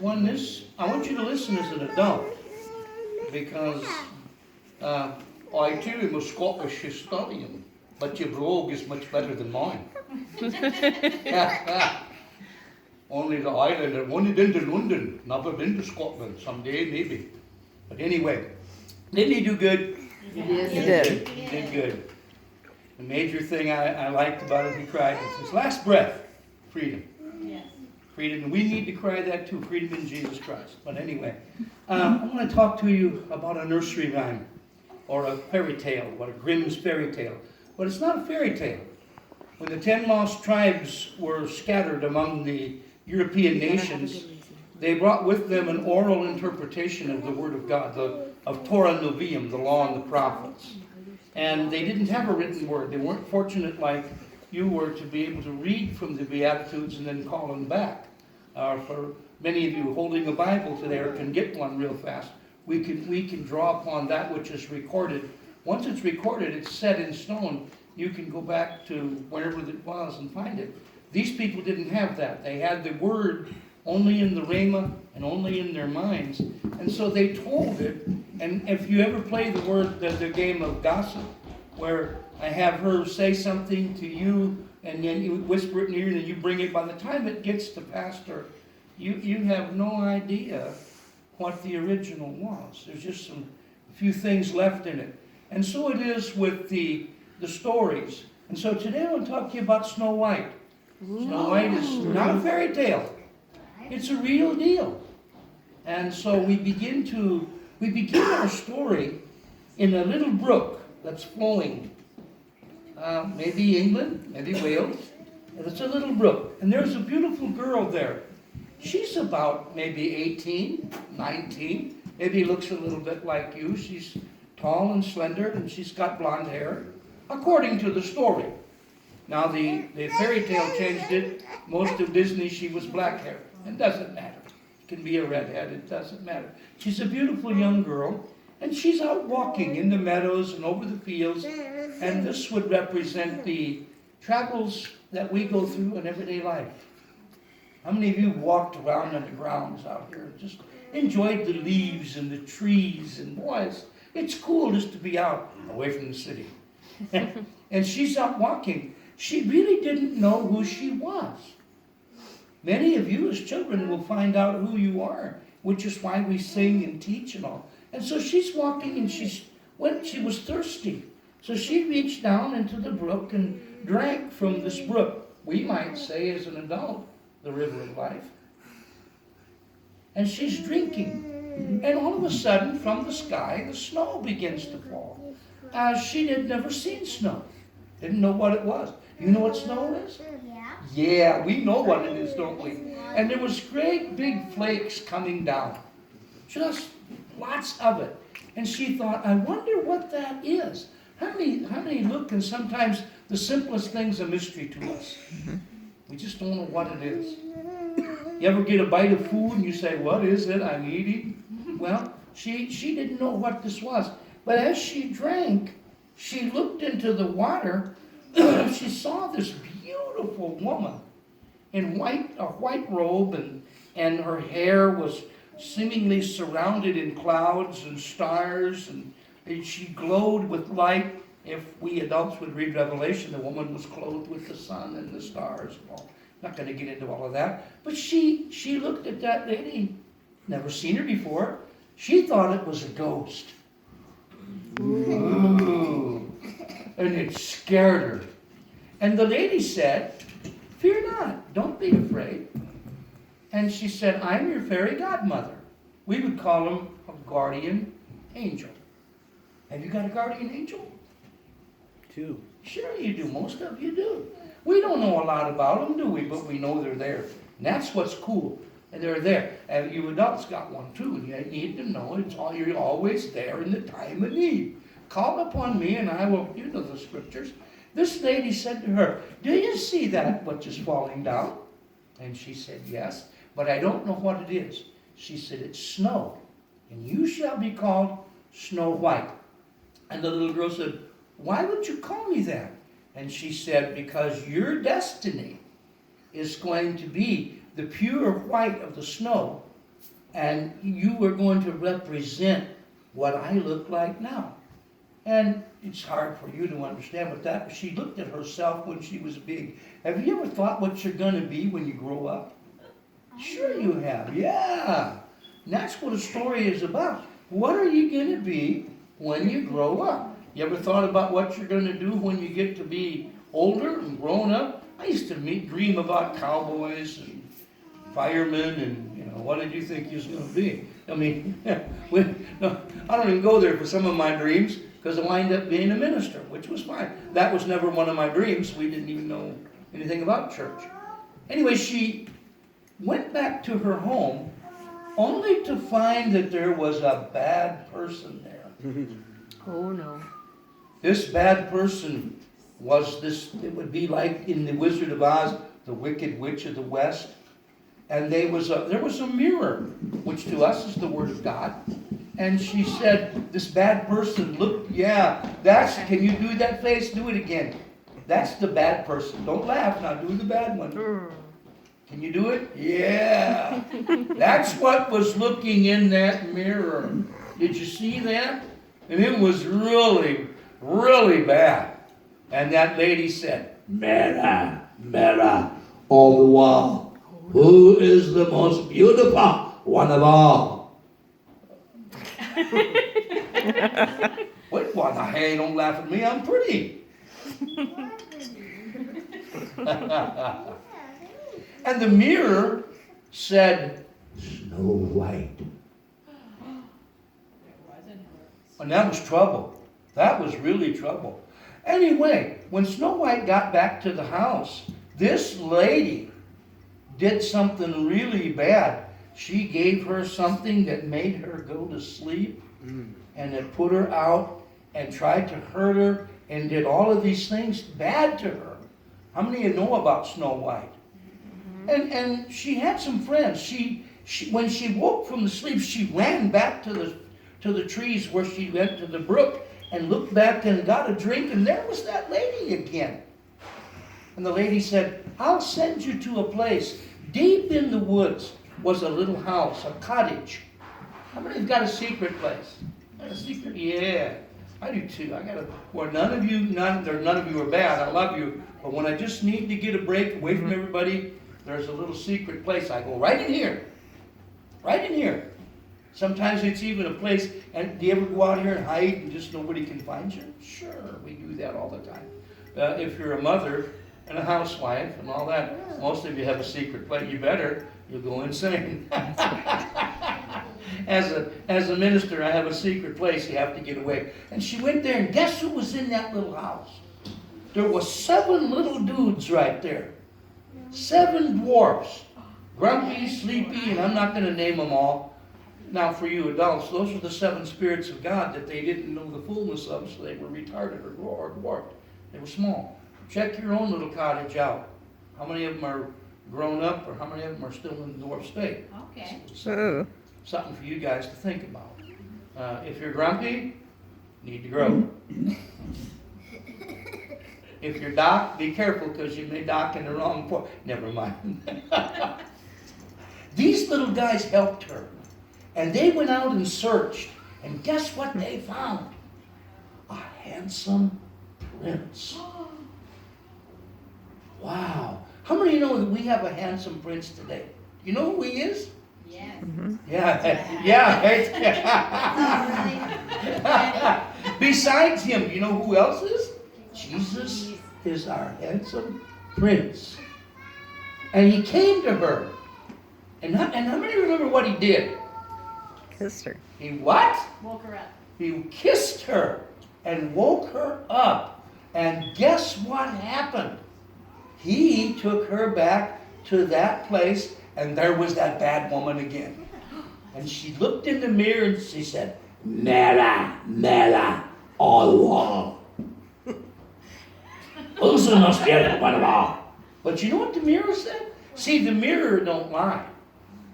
I want you to listen as an adult, because I too am a Scottish historian, but your brogue is much better than mine. Only the island, I've only been to London, never been to Scotland, someday maybe. But anyway, didn't he do good? Yes, He did. He did good. The major thing I liked about it, he cried with his last breath, freedom. Yes. Freedom, and we need to cry that too, freedom in Jesus Christ. But anyway, I want to talk to you about a nursery rhyme, or a fairy tale, or a Grimm's fairy tale. But it's not a fairy tale. When the 10 lost tribes were scattered among the European nations, they brought with them an oral interpretation of the Word of God, of Torah Nevi'im, the law and the prophets. And they didn't have a written word. They weren't fortunate like you were to be able to read from the Beatitudes and then call them back. For many of you holding a Bible today or can get one real fast, we can draw upon that which is recorded. Once it's recorded, it's set in stone. You can go back to wherever it was and find it. These people didn't have that. They had the Word only in the Rhema and only in their minds. And so they told it. And if you ever play the game of gossip, where I have her say something to you, and then you whisper it in your ear, and then you bring it, by the time it gets to pastor, you have no idea what the original was. There's just a few things left in it. And so it is with the stories. And so today I want to talk to you about Snow White. Snow White is not a fairy tale. It's a real deal. And so we begin our story in a little brook that's flowing. Maybe England, maybe Wales. And it's a little brook. And there's a beautiful girl there. She's about maybe 18, 19. Maybe looks a little bit like you. She's tall and slender, and she's got blonde hair, according to the story. Now, the fairy tale changed it. Most of Disney, she was black hair. It doesn't matter. It can be a redhead. It doesn't matter. She's a beautiful young girl, and she's out walking in the meadows and over the fields, and this would represent the travels that we go through in everyday life. How many of you walked around on the grounds out here and just enjoyed the leaves and the trees? And boy, it's cool just to be out away from the city. And she's out walking. She really didn't know who she was. Many of you as children will find out who you are, which is why we sing and teach and all. And so she's walking, and she was thirsty. So she reached down into the brook and drank from this brook. We might say as an adult, the river of life. And she's drinking. And all of a sudden, from the sky, the snow begins to fall. She had never seen snow. Didn't know what it was. You know what snow is? Yeah, we know what it is, don't we? And there was great big flakes coming down. Just lots of it. And she thought, I wonder what that is. How many look, and sometimes the simplest thing's a mystery to us. We just don't know what it is. You ever get a bite of food and you say, what is it I'm eating? Well, she didn't know what this was. But as she drank, she looked into the water. She saw this beautiful woman in a white robe, and her hair was seemingly surrounded in clouds and stars, and she glowed with light. If we adults would read Revelation, the woman was clothed with the sun and the stars. Well, not going to get into all of that. But she looked at that lady, never seen her before. She thought it was a ghost. Ooh. And it scared her. And the lady said, fear not, don't be afraid. And she said, I'm your fairy godmother. We would call him a guardian angel. Have you got a guardian angel? 2. Sure you do. Most of you do. We don't know a lot about them, do we? But we know they're there. And that's what's cool. And they're there. And you adults got one too. And you need to know you're always there in the time of need. Call upon me and I will, you know the scriptures. This lady said to her, do you see that which is falling down? And she said, yes, but I don't know what it is. She said, it's snow, and you shall be called Snow White. And the little girl said, why would you call me that? And she said, because your destiny is going to be the pure white of the snow and you were going to represent what I look like now. And it's hard for you to understand what that was. She looked at herself when she was big. Have you ever thought what you're going to be when you grow up? Sure you have, yeah. And that's what a story is about. What are you going to be when you grow up? You ever thought about what you're going to do when you get to be older and grown up? I used to dream about cowboys and firemen and, what did you think you was going to be? I mean, no, I don't even go there for some of my dreams because I wind up being a minister, which was fine. That was never one of my dreams. We didn't even know anything about church. Anyway, she went back to her home only to find that there was a bad person there. Oh no. This bad person was this, it would be like in the Wizard of Oz, the Wicked Witch of the West. And there was a mirror, which to us is the Word of God. And she said, this bad person, look, can you do that face? Do it again. That's the bad person. Don't laugh, now do the bad one. Can you do it? Yeah. That's what was looking in that mirror. Did you see that? And it was really, really bad. And that lady said, Mirror, mirror on the wall. Who is the most beautiful one of all? Wait, what? Hey, don't laugh at me. I'm pretty. And the mirror said, Snow White. And that was trouble. That was really trouble. Anyway, when Snow White got back to the house, this lady did something really bad. She gave her something that made her go to sleep, and it put her out and tried to hurt her and did all of these things bad to her. How many of you know about Snow White? And she had some friends. She when she woke from the sleep, she ran back to the trees where she went to the brook and looked back and got a drink, and there was that lady again. And the lady said, I'll send you to a place. Deep in the woods was a little house, a cottage. How many have got a secret place? A secret? Yeah, I do too. Well, none of you are bad. I love you. But when I just need to get a break away from everybody, there's a little secret place. I go right in here. Right in here. Sometimes it's even a place, and do you ever go out here and hide and just nobody can find you? Sure, we do that all the time. If you're a mother and a housewife and all that, most of you have a secret place. You better, you'll go insane. As a minister, I have a secret place. You have to get away. And she went there, and guess who was in that little house? There was 7 little dudes right there. 7 dwarfs. Grumpy, sleepy, and I'm not going to name them all. Now, for you adults, those are the 7 spirits of God that they didn't know the fullness of, so they were retarded or dwarfed. They were small. Check your own little cottage out. How many of them are grown up, or how many of them are still in the dwarf state? Okay. Something for you guys to think about. If you're grumpy, need to grow. If you're doc, be careful because you may dock in the wrong point. Never mind. These little guys helped her. And they went out and searched. And guess what they found? A handsome prince. Wow. How many of you know that we have a handsome prince today? You know who he is? Yes. Yeah. Besides him, you know who else is? Jesus is our handsome prince. And he came to her. And how many remember what he did? Kissed her. He what? Woke her up. He kissed her and woke her up. And guess what happened? He took her back to that place, and there was that bad woman again. And she looked in the mirror and she said, Mera, Mera, all. Who's the most beautiful one of all? But you know what the mirror said? See, the mirror don't lie.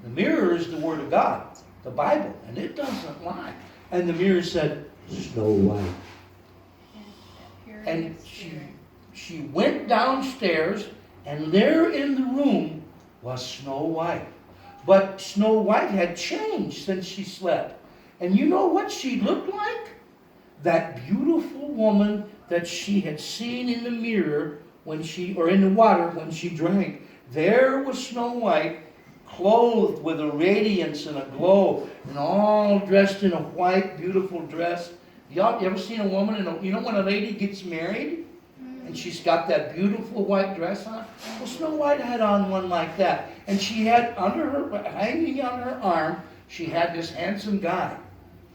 The mirror is the Word of God, the Bible, and it doesn't lie. And the mirror said, Snow White. And she went downstairs, and there in the room was Snow White. But Snow White had changed since she slept. And you know what she looked like? That beautiful woman that she had seen in the mirror or in the water when she drank. There was Snow White, clothed with a radiance and a glow, and all dressed in a white, beautiful dress. Y'all, you ever seen a woman you know when a lady gets married and she's got that beautiful white dress on? Well, Snow White had on one like that, and she had hanging on her arm, she had this handsome guy,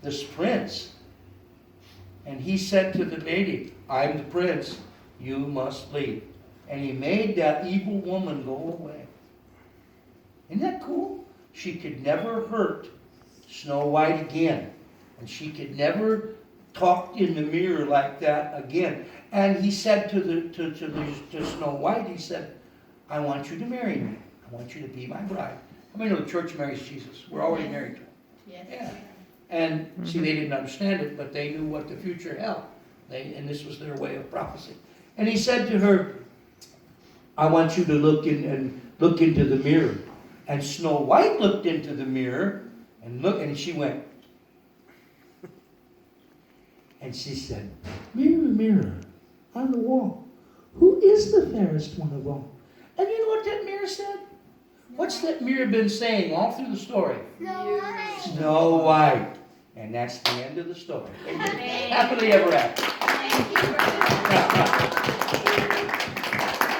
this prince, and he said to the lady, "I'm the prince. You must leave." And he made that evil woman go away. Isn't that cool? She could never hurt Snow White again. And she could never talk in the mirror like that again. And he said to Snow White, he said, "I want you to marry me. I want you to be my bride." How many know the church marries Jesus? We're already married to him. Yes. Yeah. And see, they didn't understand it, but they knew what the future held. And this was their way of prophecy. And he said to her, "I want you to look into the mirror." And Snow White looked into the mirror and she went. And she said, "Mirror, mirror on the wall, who is the fairest one of all?" And you know what that mirror said? What's that mirror been saying all through the story? Snow White. And that's the end of the story. Happily ever after. Thank you, brother.